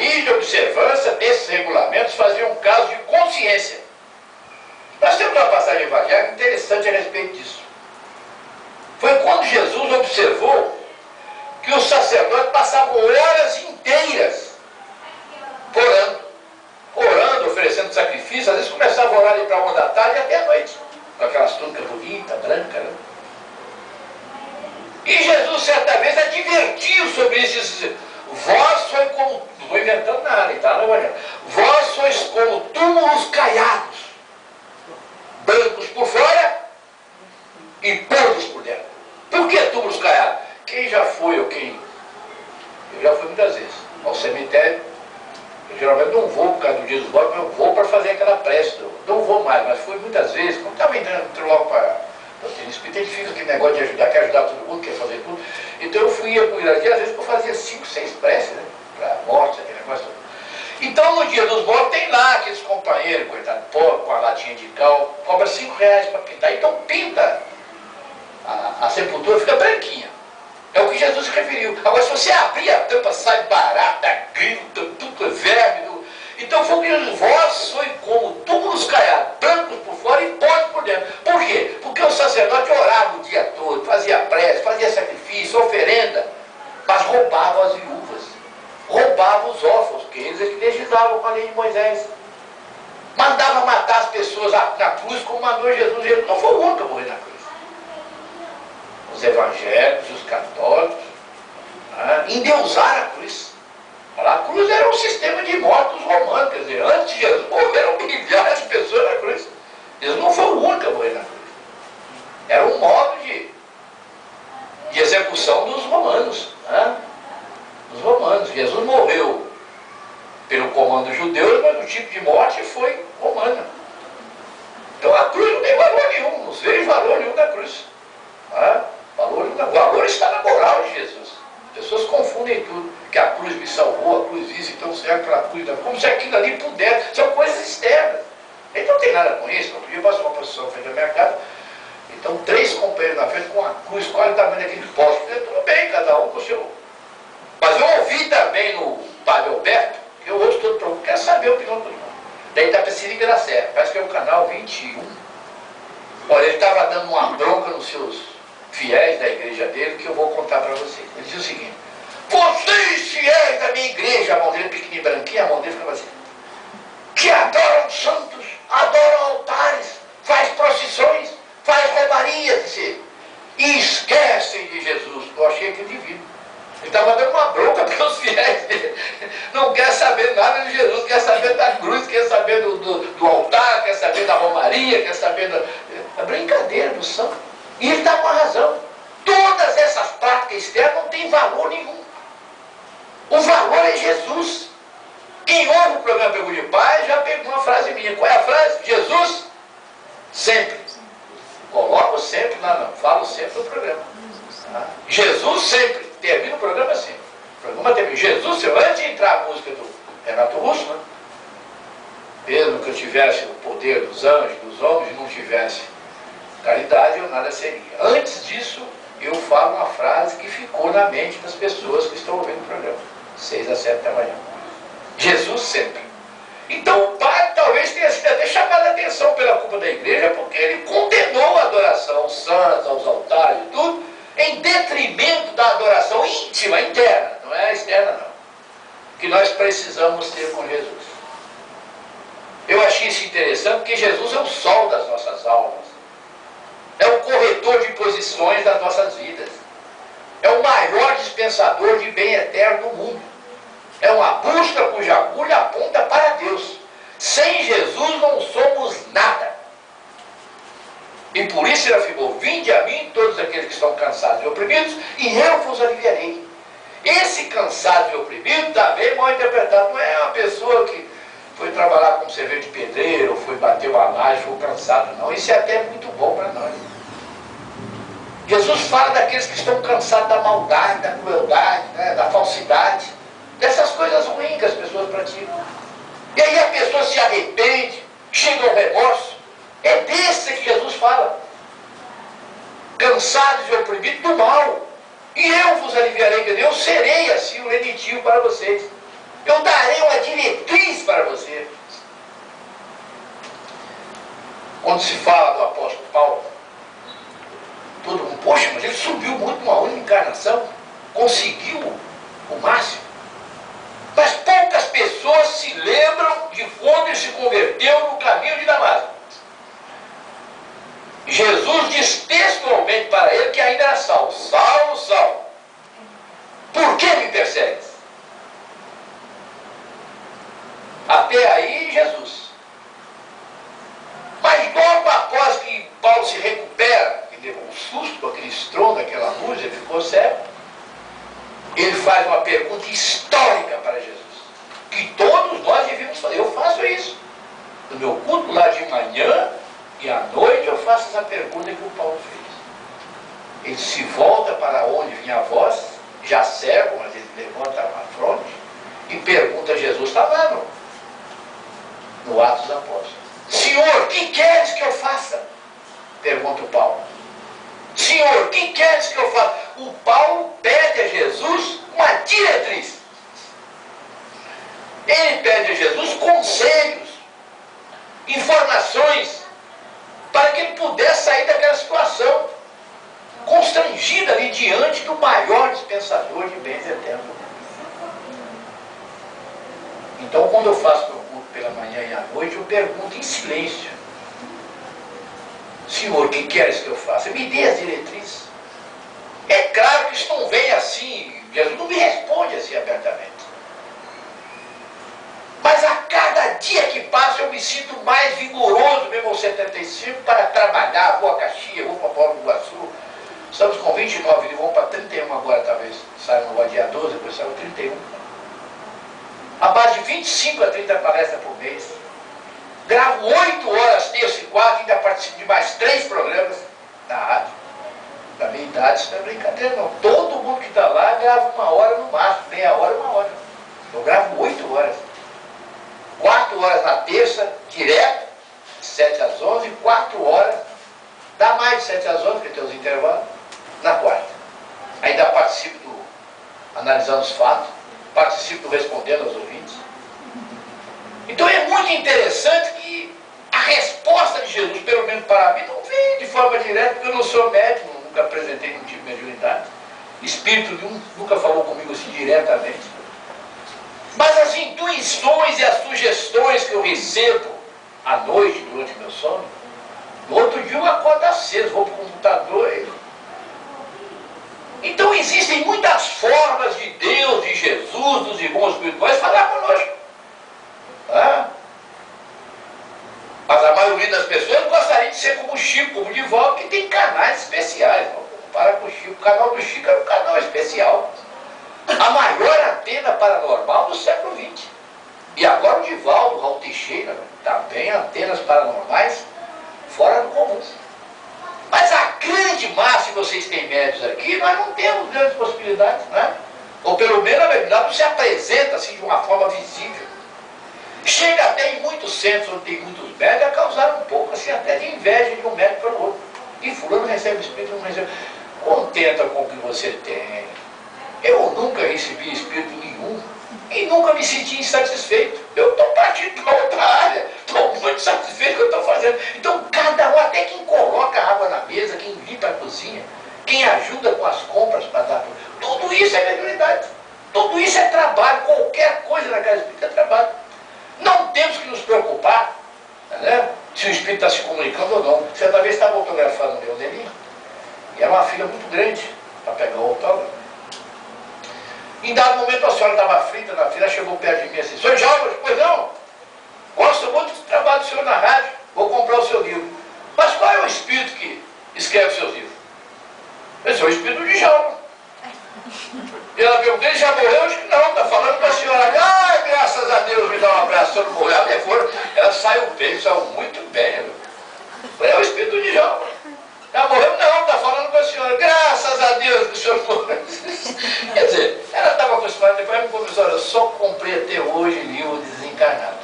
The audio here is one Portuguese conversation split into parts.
rígida observância desses regulamentos fazia um caso de consciência. Nós temos uma passagem evangélica interessante a respeito disso. Foi quando Jesus observou que os sacerdotes passavam horas inteiras orando, oferecendo sacrifício. Às vezes começavam a orar ali para 1 da tarde e até a noite, com aquelas túnicas bonitas, brancas, né? E Jesus certa vez advertiu sobre isso, disse: vós sois como, não estou inventando nada, está no Evangelho, vós sois como túmulos caiados, brancos por fora e podres por dentro. Por que túmulos caiados? Quem já foi ou quem... Eu já fui muitas vezes ao cemitério. Eu geralmente não vou por causa do dia dos mortos, mas eu vou para fazer aquela prece. Não vou mais, mas fui muitas vezes. Quando estava entrando logo para... O espírito, a gente fica aquele negócio de ajudar, quer ajudar todo mundo, quer fazer tudo. Então eu fui com ele aqui, às vezes eu fazia 5, 6 preces, né? Para morte, aquele negócio todo. Então no dia dos mortos tem lá aqueles companheiros, coitado, pobre, com a latinha de cal, cobra R$5 para pintar. Então pinta a sepultura, fica branquinha. É o que Jesus se referiu. Agora, se você abrir a tampa, sai barata, grita, tudo é verme. Então foi o que Jesus, vós sois como túmulos caiados, brancos por fora e podres por dentro. Por quê? Porque o sacerdote orava o dia todo, fazia prece, fazia sacrifício, oferenda, mas roubava as viúvas, roubava os órfãos, porque eles é que legislavam com a lei de Moisés. Mandava matar as pessoas na cruz, como mandou Jesus. Ele não foi o único a morrer na cruz. Os evangélicos, os católicos, endeusaram a cruz. A cruz era um sistema de mortos romanos, quer dizer, antes de Jesus morreram milhares de pessoas na cruz. Jesus não foi o único a morrer na cruz. Era um modo de execução dos romanos. Dos romanos. Jesus morreu pelo comando dos judeus, mas o tipo de morte foi romana. Então a cruz não tem valor nenhum, não vejo valor nenhum da cruz. O valor está na moral de Jesus. As pessoas confundem tudo, que a cruz me salvou, a cruz isso, então serve para a cruz, como se aquilo ali pudesse, são coisas externas. Ele não tem nada com isso. Outro dia passou uma pessoa na frente da minha casa, então 3 companheiros na frente com a cruz, qual é o tamanho daquele poste? Tudo bem, cada um com o seu. Mas eu ouvi também no Padre Alberto, que eu ouço todo mundo, quero saber a opinião de todo mundo. Daí da Pecílica da Serra, parece que é o canal 21. Olha, ele estava dando uma bronca nos seus fiéis da igreja dele, que eu vou contar para vocês. Ele dizia o seguinte: vocês fiéis da minha igreja, a mão dele pequenininha, branquinha, a mão dele ficava assim, que adoram santos, adoram altares, faz procissões, faz romarias, disse, e esquecem de Jesus. Eu achei aquilo divino. Ele estava dando uma bronca para os fiéis dele. Não quer saber nada de Jesus, quer saber da cruz, quer saber do altar, quer saber da romaria, quer saber da brincadeira do santo. E ele está com a razão. Todas essas práticas externas não têm valor nenhum. O valor é Jesus. Quem ouve o programa Pergunta de Paz já pegou uma frase minha. Qual é a frase? Jesus sempre. Coloco sempre lá, não. Falo sempre no programa. Jesus sempre. Termina o programa assim. O programa termina. Jesus sempre. Antes de entrar a música do Renato Russo, né? Mesmo que eu tivesse o poder dos anjos, dos homens, não tivesse caridade, eu nada seria. Antes disso, eu falo uma frase que ficou na mente das pessoas que estão ouvindo o programa. 6 a 7 da manhã. Jesus sempre. Então o padre talvez tenha sido até chamado a atenção pela culpa da igreja, porque ele condenou a adoração aos santos, aos altares e tudo, em detrimento da adoração íntima, interna, não é externa não, que nós precisamos ter com Jesus. Eu achei isso interessante, porque Jesus é o sol das nossas almas. É o corretor de posições das nossas vidas. É o maior dispensador de bem eterno do mundo. É uma busca cuja agulha aponta para Deus. Sem Jesus não somos nada. E por isso ele afirmou: vinde a mim todos aqueles que estão cansados e oprimidos, e eu vos aliviarei. Esse cansado e oprimido também mal interpretado. Não é uma pessoa que foi trabalhar como servente de pedreiro, ou foi bater uma laje, ficou cansado, não. Isso é até muito bom para nós. Jesus fala daqueles que estão cansados da maldade, da crueldade, né, da falsidade, dessas coisas ruins que as pessoas praticam. E aí a pessoa se arrepende, chega ao remorso. É desse que Jesus fala. Cansados e oprimidos do mal. E eu vos aliviarei, eu serei assim o lenitivo para vocês. Eu darei uma diretriz para você. Quando se fala do apóstolo Paulo, todo mundo, poxa, mas ele subiu muito numa única encarnação, conseguiu o máximo. Mas poucas pessoas se lembram de quando ele se converteu no caminho de Damasco. Jesus diz textualmente para ele que ainda era Saulo: Saulo, Saulo, por que me persegues? Até aí, Jesus. Mas logo após que Paulo se recupera, ele levou um susto com aquele estrondo, aquela luz, ele ficou cego, ele faz uma pergunta histórica para Jesus, que todos nós devíamos fazer. Eu faço isso. No meu culto lá de manhã e à noite eu faço essa pergunta que o Paulo fez. Ele se volta para onde vinha a voz, já cego, mas ele levanta a fronte e pergunta a Jesus, está lá no Atos dos Apóstolos. Senhor, que queres que eu faça? Pergunta o Paulo. Senhor, que queres que eu faça? O Paulo pede a Jesus uma diretriz. Ele pede a Jesus conselhos, informações, para que ele pudesse sair daquela situação, constrangido ali diante do maior dispensador de bens eternos. Então, quando eu faço meu culto pela manhã e à noite, eu pergunto em silêncio: Senhor, o que queres que eu faça? Me dê as diretrizes. É claro que isso não vem assim, Jesus não me responde assim abertamente. Mas a cada dia que passa eu me sinto mais vigoroso, mesmo aos 75, para trabalhar. Vou a Caxias, vou para Paulo do Iguaçu. Estamos com 29, e vamos para 31 agora, talvez. Sai no dia 12, depois sai o 31. A base de 25 a 30 palestras por mês. Gravo 8 horas, terça e quarta, e ainda participo de mais 3 programas na rádio. Da minha idade, isso não é brincadeira não. Todo mundo que está lá grava 1 hora no máximo, meia hora, 1 hora. Eu gravo 8 horas. 4 horas na terça, direto, de 7 às 11, 4 horas, dá mais de 7 às 11, porque tem os intervalos, na quarta. Ainda participo do Analisando os Fatos, participo do Respondendo aos Ouvintes. Então é muito interessante que a resposta de Jesus, pelo menos para mim, não vem de forma direta, porque eu não sou médico, nunca apresentei nenhum tipo de mediunidade. Espírito nenhum nunca falou comigo assim diretamente. Mas as intuições e as sugestões que eu recebo à noite, durante meu sono, no outro dia eu acordo aceso, vou para o computador. Então existem muitas formas de Deus, de Jesus, dos irmãos espirituais falar conosco. Mas a maioria das pessoas gostaria de ser como o Chico, como o Divaldo, que tem canais especiais. Não compara com o Chico. O canal do Chico era um canal especial. A maior antena paranormal do século XX. E agora o Divaldo, o Raul Teixeira, também antenas paranormais fora do comum. Mas a grande massa, se vocês têm médios aqui, nós não temos grandes possibilidades, né? Ou pelo menos a verdade não se apresenta assim de uma forma visível. Chega até em muitos centros onde tem muitos médios a causar um pouco assim até de inveja de um médico para o outro. E fulano recebe espírito, não recebe. Contenta com o que você tem. Eu nunca recebi espírito nenhum e nunca me senti insatisfeito. Eu estou partindo para outra área, estou muito satisfeito com o que eu estou fazendo. Então cada um, até quem coloca água na mesa, quem limpa a cozinha, quem ajuda com as compras para dar tudo isso é mediunidade. Tudo isso é trabalho, qualquer coisa na casa espírita é trabalho. Não temos que nos preocupar, né, se o espírito está se comunicando ou não. Certa vez estava autografando o meu Nelinho, e era uma fila muito grande para pegar o autógrafo. Em dado momento a senhora estava frita na fila, chegou perto de mim assim: Senhor Jálvaro, pois não, gosto muito do trabalho do senhor na rádio, vou comprar o seu livro. Mas qual é o espírito que escreve os seus livros? Esse é o espírito de Jálvaro. E ela perguntou: ele já morreu? Eu disse que não, está falando com a senhora. Ai, graças a Deus, me dá um abraço, ela não morreu. Ela saiu bem, saiu muito bem. É o espírito de Jálvaro. Já morreu? Não, está falando com a senhora. Graças a Deus que o senhor morreu. Quer dizer, ela estava acostumada, depois ela me conversou: olha, eu só comprei até hoje livro desencarnado.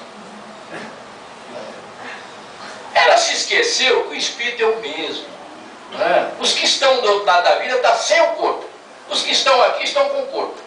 Ela se esqueceu que o espírito é o mesmo. Né? Os que estão do outro lado da vida estão sem o corpo. Os que estão aqui estão com o corpo.